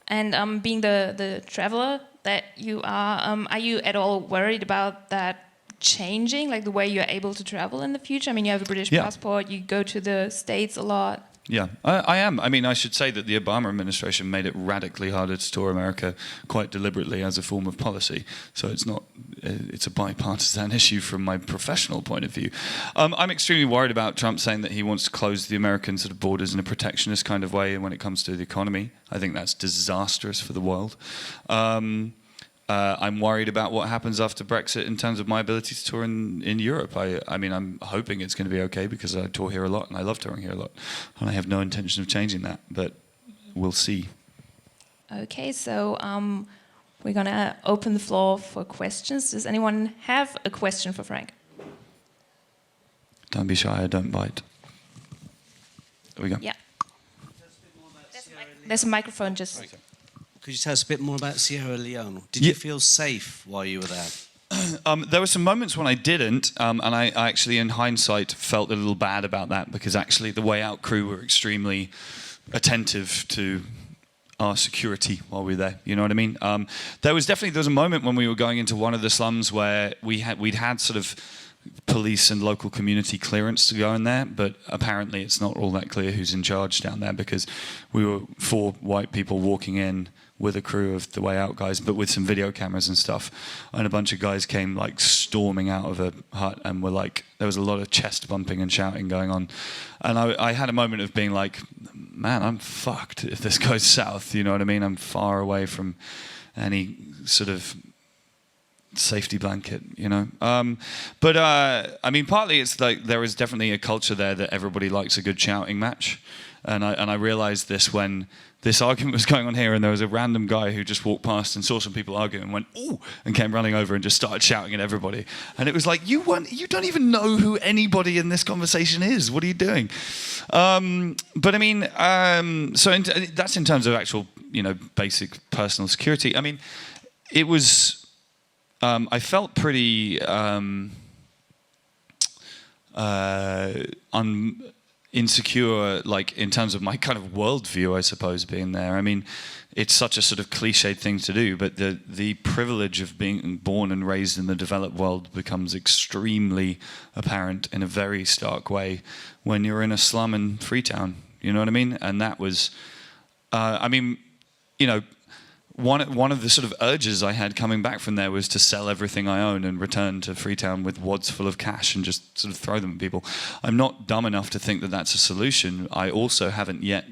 And being the traveler that you are you at all worried about that changing, like the way you're able to travel in the future? I mean, you have a British passport, you go to the States a lot. Yeah, I am. I mean, I should say that the Obama administration made it radically harder to tour America quite deliberately as a form of policy. So it's a bipartisan issue from my professional point of view. I'm extremely worried about Trump saying that he wants to close the American sort of borders in a protectionist kind of way, and when it comes to the economy, I think that's disastrous for the world. I'm worried about what happens after Brexit in terms of my ability to tour in Europe. I mean, I'm hoping it's going to be okay because I tour here a lot and I love touring here a lot. And I have no intention of changing that, but we'll see. Okay, so we're going to open the floor for questions. Does anyone have a question for Frank? Don't be shy, I don't bite. There we go. Yeah. There's a microphone just... Okay. Could you tell us a bit more about Sierra Leone? Did you feel safe while you were there? There were some moments when I didn't, and I actually, in hindsight, felt a little bad about that because actually the Way Out crew were extremely attentive to our security while we were there. You know what I mean? There was a moment when we were going into one of the slums where we'd had sort of police and local community clearance to go in there, but apparently it's not all that clear who's in charge down there because we were 4 white people walking in with a crew of the Way Out guys, but with some video cameras and stuff, and a bunch of guys came like storming out of a hut and were like, there was a lot of chest bumping and shouting going on, and I had a moment of being like, man, I'm fucked if this goes south, you know what I mean? I'm far away from any sort of safety blanket, you know. But I mean, partly it's like there is definitely a culture there that everybody likes a good shouting match, and I realized this when this argument was going on here, and there was a random guy who just walked past and saw some people arguing and went, "Ooh," and came running over and just started shouting at everybody. And it was like, you don't even know who anybody in this conversation is. What are you doing? But I mean, that's in terms of actual, you know, basic personal security. I mean, it was. I felt pretty insecure, like in terms of my kind of worldview, I suppose, being there. I mean, it's such a sort of cliched thing to do, but the privilege of being born and raised in the developed world becomes extremely apparent in a very stark way when you're in a slum in Freetown. You know what I mean? And that was, I mean, you know, one of the sort of urges I had coming back from there was to sell everything I own and return to Freetown with wads full of cash and just sort of throw them at people. I'm not dumb enough to think that that's a solution. I also haven't yet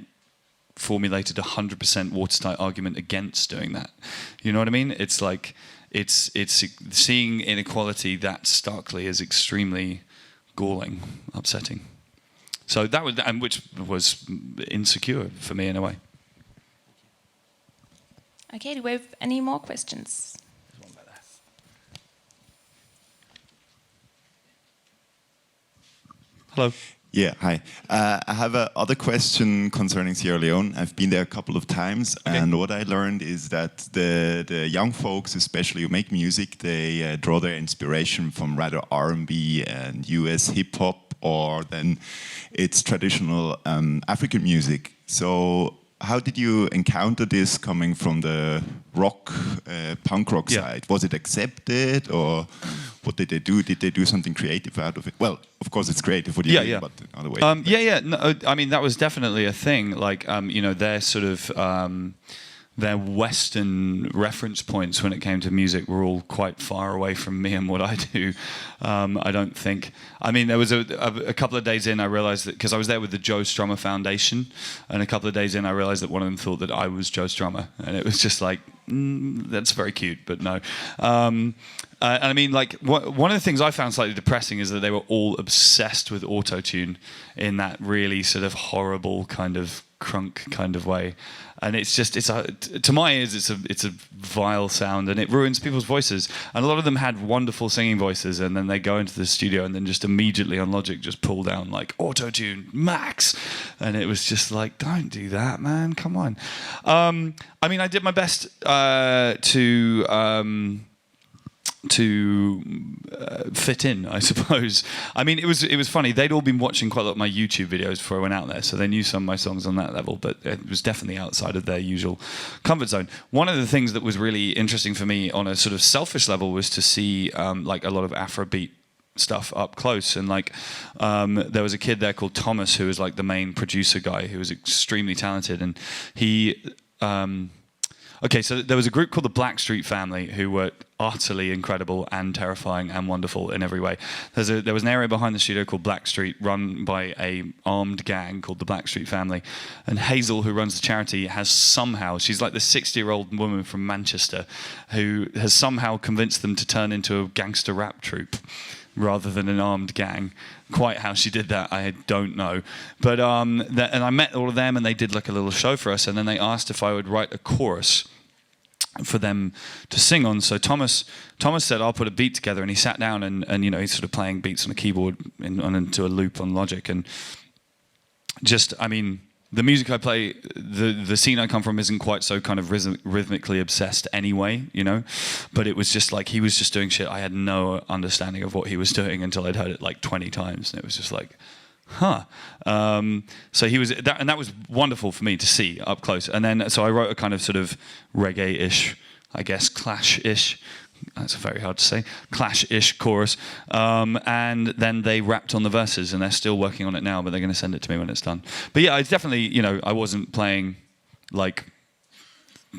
formulated a 100% watertight argument against doing that. You know what I mean? It's like, it's seeing inequality that starkly is extremely galling, upsetting. So that was, and which was insecure for me in a way. Okay, do we have any more questions? Hello. Yeah, hi. I have another question concerning Sierra Leone. I've been there a couple of times, okay. And what I learned is that the young folks, especially who make music, they draw their inspiration from rather R&B and US hip-hop, or then it's traditional African music. So how did you encounter this coming from the rock, punk rock side? Was it accepted, or what did they do? Did they do something creative out of it? Well, of course it's creative. What do you mean? But in other ways. No, I mean, that was definitely a thing. Like, you know, their sort of their Western reference points when it came to music were all quite far away from me and what I do. I don't think. I mean, there was a couple of days in, I realized that, because I was there with the Joe Strummer Foundation, and a couple of days in, I realized that one of them thought that I was Joe Strummer, and it was just like, that's very cute, but no. And I mean, like, one of the things I found slightly depressing is that they were all obsessed with auto-tune in that really sort of horrible kind of crunk kind of way. And it's just, to my ears, it's a vile sound, and it ruins people's voices. And a lot of them had wonderful singing voices, and then they go into the studio and then just immediately on Logic just pull down like auto-tune max, and it was just like, don't do that, man, come on. I mean, I did my best to fit in, I suppose. I mean, it was funny. They'd all been watching quite a lot of my YouTube videos before I went out there, so they knew some of my songs on that level, but it was definitely outside of their usual comfort zone. One of the things that was really interesting for me on a sort of selfish level was to see like a lot of Afrobeat stuff up close, and like there was a kid there called Thomas who was like the main producer guy, who was extremely talented, and he okay, so there was a group called the Blackstreet Family who were utterly incredible and terrifying and wonderful in every way. There was an area behind the studio called Blackstreet, run by a armed gang called the Blackstreet Family. And Hazel, who runs the charity, has somehow, she's like the 60-year-old woman from Manchester, who has somehow convinced them to turn into a gangster rap troupe rather than an armed gang. Quite how she did that, I don't know. But and I met all of them, and they did like a little show for us, and then they asked if I would write a chorus for them to sing on. So Thomas said, I'll put a beat together, and he sat down and you know, he's sort of playing beats on a keyboard into a loop on Logic, and just, I mean, the music I play, the scene I come from isn't quite so kind of rhythmically obsessed anyway, you know. But it was just like he was just doing shit. I had no understanding of what he was doing until I'd heard it like 20 times, and it was just like, huh. So he was that, and that was wonderful for me to see up close. And then so I wrote a kind of sort of reggae-ish, I guess, Clash-ish. That's very hard to say. Clash-ish chorus, and then they rapped on the verses, and they're still working on it now. But they're going to send it to me when it's done. But yeah, I definitely, you know, I wasn't playing like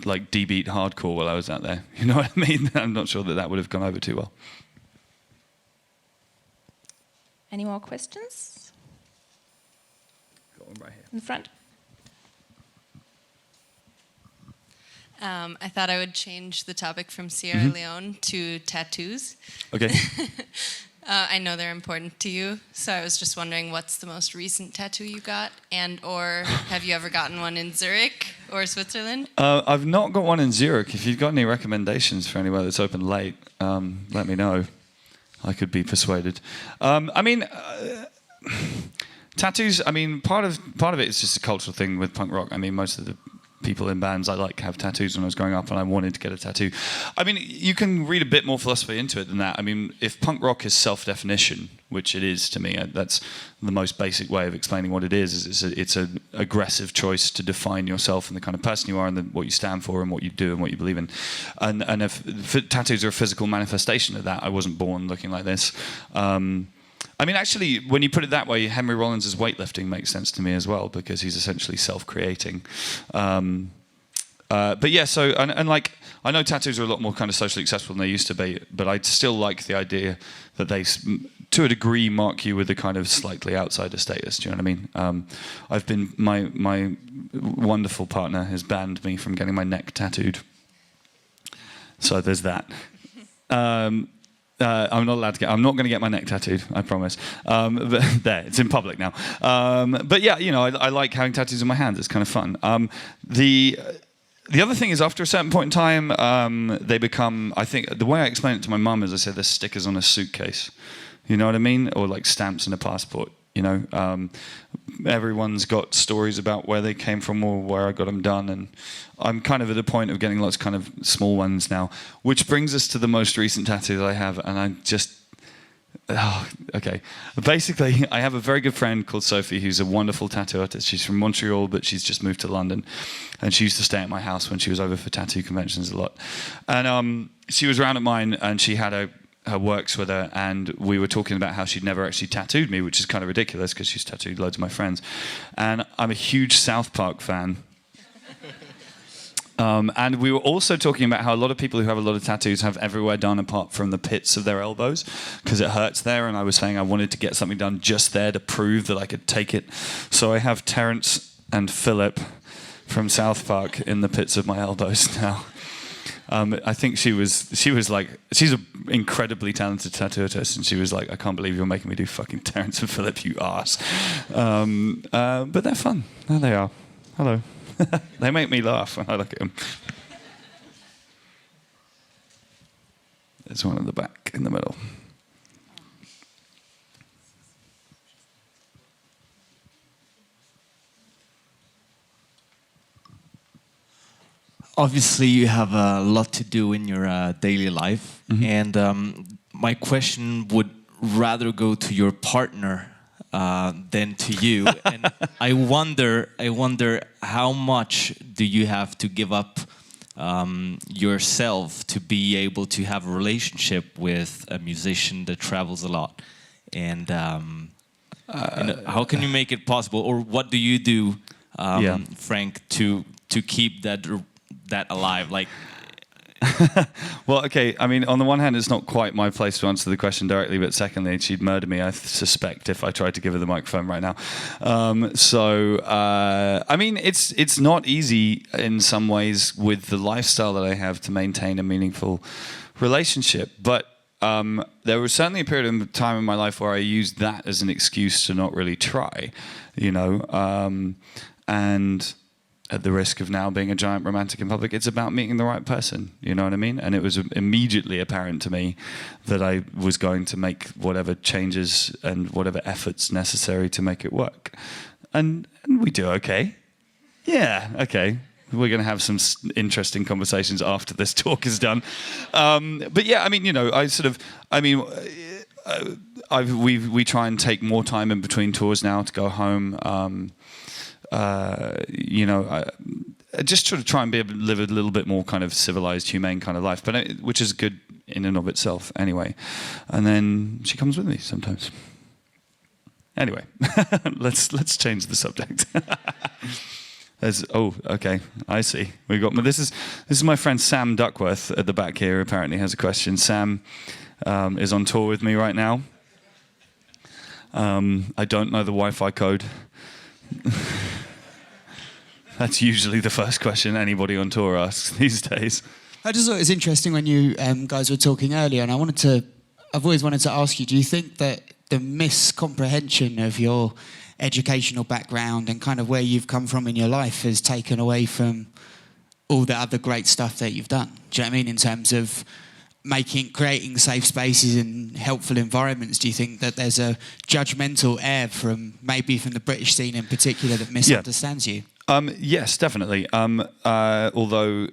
D-beat hardcore while I was out there. You know what I mean? I'm not sure that would have gone over too well. Any more questions? Got one right here in front. I thought I would change the topic from Sierra Leone to tattoos. Okay. I know they're important to you, so I was just wondering what's the most recent tattoo you got, and or have you ever gotten one in Zurich or Switzerland? I've not got one in Zurich. If you've got any recommendations for anywhere that's open late, let me know. I could be persuaded. I mean, tattoos. I mean, part of it is just a cultural thing with punk rock. I mean, most of the people in bands I like have tattoos when I was growing up, and I wanted to get a tattoo. I mean, you can read a bit more philosophy into it than that. I mean, if punk rock is self-definition, which it is to me, that's the most basic way of explaining what it is it's an aggressive choice to define yourself and the kind of person you are and what you stand for and what you do and what you believe in. And if tattoos are a physical manifestation of that, I wasn't born looking like this. I mean, actually, when you put it that way, Henry Rollins' weightlifting makes sense to me as well, because he's essentially self-creating. But yeah, so, and like, I know tattoos are a lot more kind of socially acceptable than they used to be, but I still like the idea that they, to a degree, mark you with a kind of slightly outsider status. Do you know what I mean? I've been, my wonderful partner has banned me from getting my neck tattooed. So there's that. I'm not allowed to get. I'm not going to get my neck tattooed. I promise. But there, it's in public now. But yeah, you know, I like having tattoos on my hands. It's kind of fun. The other thing is, after a certain point in time, they become. I think the way I explain it to my mum is, I say, there's stickers on a suitcase. You know what I mean? Or like stamps in a passport. You know, everyone's got stories about where they came from or where I got them done, and I'm kind of at a point of getting lots of kind of small ones now, which brings us to the most recent tattoo that I have, and I just, okay. Basically, I have a very good friend called Sophie, who's a wonderful tattoo artist. She's from Montreal, but she's just moved to London, and she used to stay at my house when she was over for tattoo conventions a lot, and she was around at mine, and she had her works with her, and we were talking about how she'd never actually tattooed me, which is kind of ridiculous because she's tattooed loads of my friends. And I'm a huge South Park fan. And we were also talking about how a lot of people who have a lot of tattoos have everywhere done apart from the pits of their elbows because it hurts there. And I was saying I wanted to get something done just there to prove that I could take it. So I have Terrence and Philip from South Park in the pits of my elbows now. I think she was like, she's an incredibly talented tattoo artist, and she was like, I can't believe you're making me do fucking Terrence and Philip, you arse. But they're fun. There they are. Hello. They make me laugh when I look at them. There's one at the back in the middle. Obviously, you have a lot to do in your daily life, and my question would rather go to your partner than to you. And I wonder how much do you have to give up yourself to be able to have a relationship with a musician that travels a lot, and how can you make it possible, or what do you do, Frank, to keep that alive? Like, well, okay, I mean, on the one hand, it's not quite my place to answer the question directly, but secondly, she'd murder me, I suspect, if I tried to give her the microphone right now. I mean, it's not easy in some ways with the lifestyle that I have to maintain a meaningful relationship, but there was certainly a period of time in my life where I used that as an excuse to not really try, you know, and at the risk of now being a giant romantic in public, it's about meeting the right person, you know what I mean? And it was immediately apparent to me that I was going to make whatever changes and whatever efforts necessary to make it work. And we do okay. Yeah, okay. We're going to have some interesting conversations after this talk is done. But yeah, I mean, you know, we try and take more time in between tours now to go home. You know, I just sort of try and live a little bit more kind of civilized, humane kind of life, but which is good in and of itself anyway. And then she comes with me sometimes. Anyway, let's change the subject. Okay, I see. We got this is my friend Sam Duckworth at the back here. Apparently has a question. Sam is on tour with me right now. I don't know the Wi-Fi code. That's usually the first question anybody on tour asks these days. I just thought it was interesting when you guys were talking earlier, and I've always wanted to ask you, do you think that the miscomprehension of your educational background and kind of where you've come from in your life has taken away from all the other great stuff that you've done? Do you know what I mean? In terms of creating safe spaces and helpful environments, do you think that there's a judgmental air from the British scene in particular that misunderstands you? Yes, definitely. Although,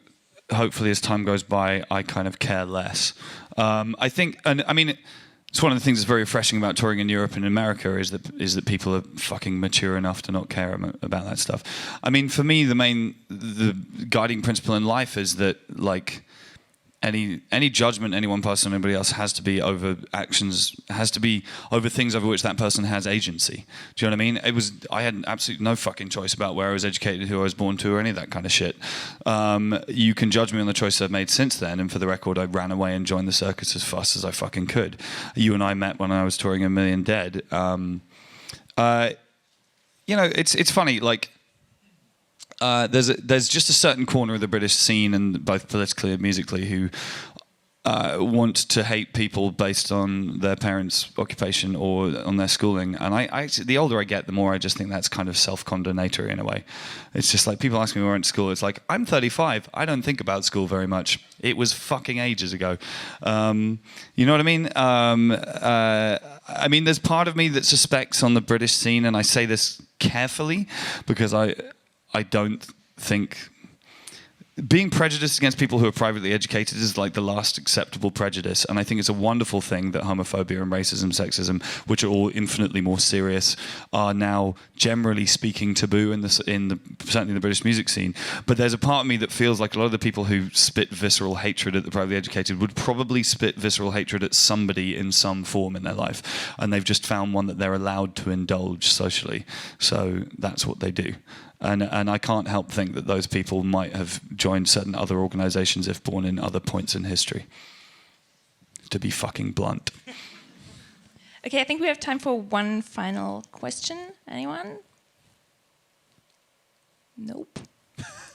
hopefully, as time goes by, I kind of care less. I think, and I mean, it's one of the things that's very refreshing about touring in Europe and America is that people are fucking mature enough to not care about that stuff. I mean, for me, the guiding principle in life is that, like, any judgment anyone passes on anybody else has to be over things over which that person has agency. Do you know what I mean? I had absolutely no fucking choice about where I was educated, who I was born to, or any of that kind of shit. You can judge me on the choices I've made since then, and for the record, I ran away and joined the circus as fast as I fucking could. You and I met when I was touring A Million Dead. You know, it's funny, like, there's just a certain corner of the British scene, and both politically and musically, who want to hate people based on their parents' occupation or on their schooling. And I the older I get, the more I just think that's kind of self-condemnatory in a way. It's just like, people ask me where I went to school. It's like, I'm 35. I don't think about school very much. It was fucking ages ago. You know what I mean? I mean, there's part of me that suspects on the British scene, and I say this carefully because I don't think being prejudiced against people who are privately educated is like the last acceptable prejudice. And I think it's a wonderful thing that homophobia and racism, sexism, which are all infinitely more serious, are now generally speaking taboo certainly in the British music scene. But there's a part of me that feels like a lot of the people who spit visceral hatred at the privately educated would probably spit visceral hatred at somebody in some form in their life. And they've just found one that they're allowed to indulge socially. So that's what they do. And I can't help think that those people might have joined certain other organisations if born in other points in history. To be fucking blunt. Okay, I think we have time for one final question. Anyone? Nope.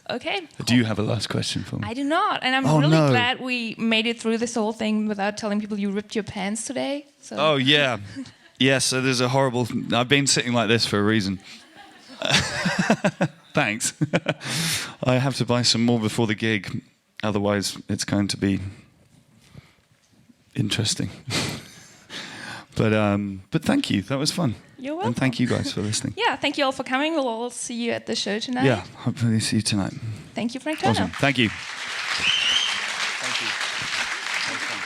Okay. Do you have a last question for me? I do not, and I'm really glad we made it through this whole thing without telling people you ripped your pants today. So. Oh, yeah. Yeah, so there's a horrible... I've been sitting like this for a reason. Thanks. I have to buy some more before the gig, otherwise it's going to be interesting. But thank you, that was fun. You're welcome. And thank you guys for listening. Yeah, thank you all for coming. We'll all see you at the show tonight. Yeah, hopefully see you tonight. Thank you, Frank Turner. Awesome. Thank you. Thank you. That was fun.